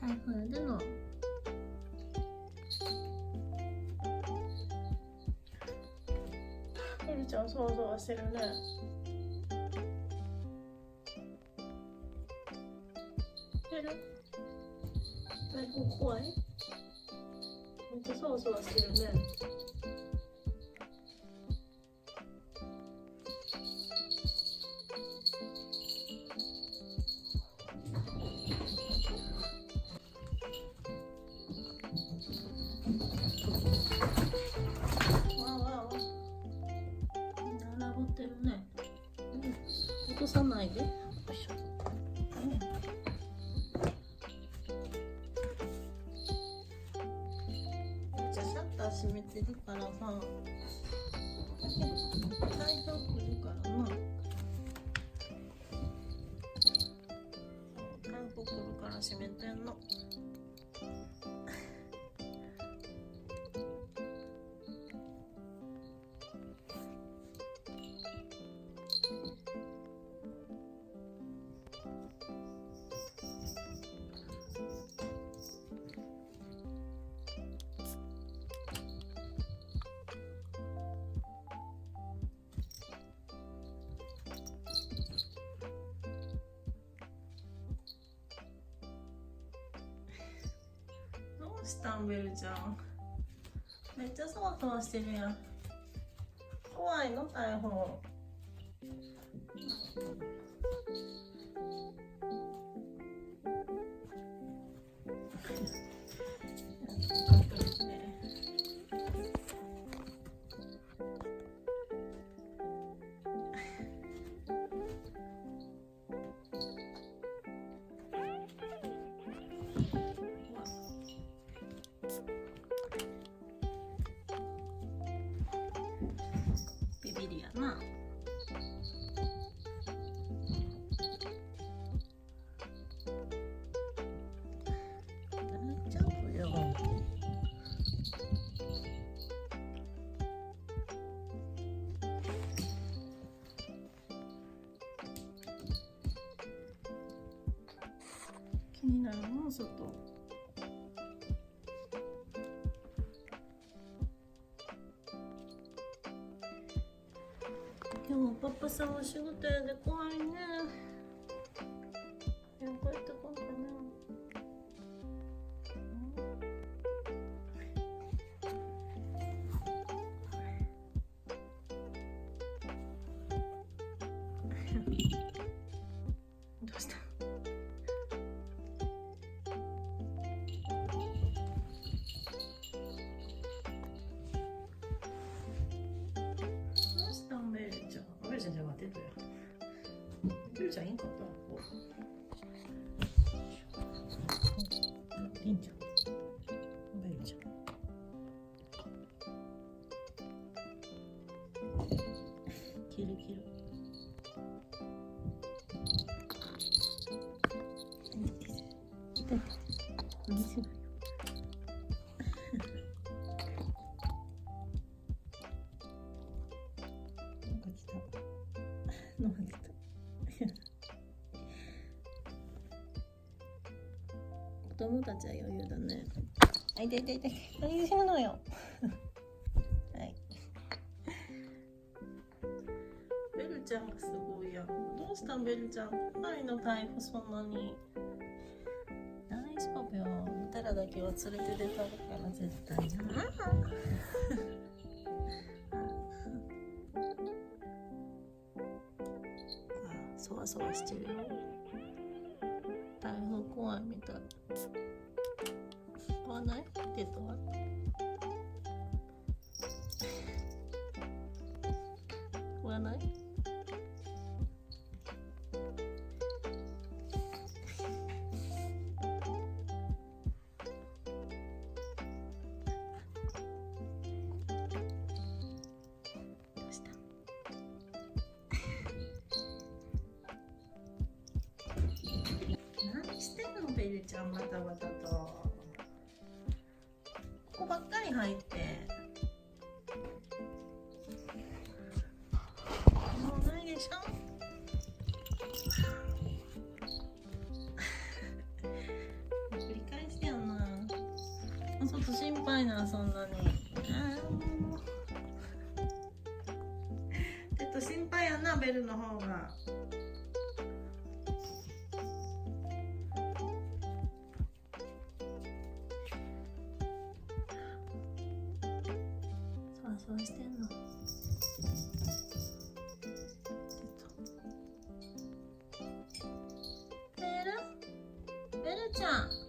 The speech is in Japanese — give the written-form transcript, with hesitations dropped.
台風でのベルちゃんそわそわしてるね。ベル台風怖い？めっちゃそわそわしてるね。落とさないで。よいしょ。じゃあシャッター閉めてるからさ、台風来るからな。台風来るから閉めてんの。どうしたんベルちゃん。めっちゃそわそわしてるやん。怖いの台風。ビビリやな。大丈夫よ。気になるの外。今日もパパさんお仕事やで怖いね。やっぱりとこうかな。どうした？ベルちゃんじゃ待ってとや。ベルちゃんいいんかった？いいんじゃん。ベルちゃん。切る。何しないよ。飲んでた。子供たちは余裕だね。あ、痛い。何するのよ。はい。ベルちゃんがすごいやん。どうしたんベルちゃん。怖いの台風そんなに。大丈夫よ。タラだけは連れて出たから絶対に。そわそわしてるよ。台風怖いみたい。怖ない？テトは怖ない？どうした？何してんのベルちゃん、またまたと。ここばっかり入って。もうないでしょ。繰り返たいな、そんなに。ちょっと心配やな、ベルの方が。そうしてんの。ベルちゃん。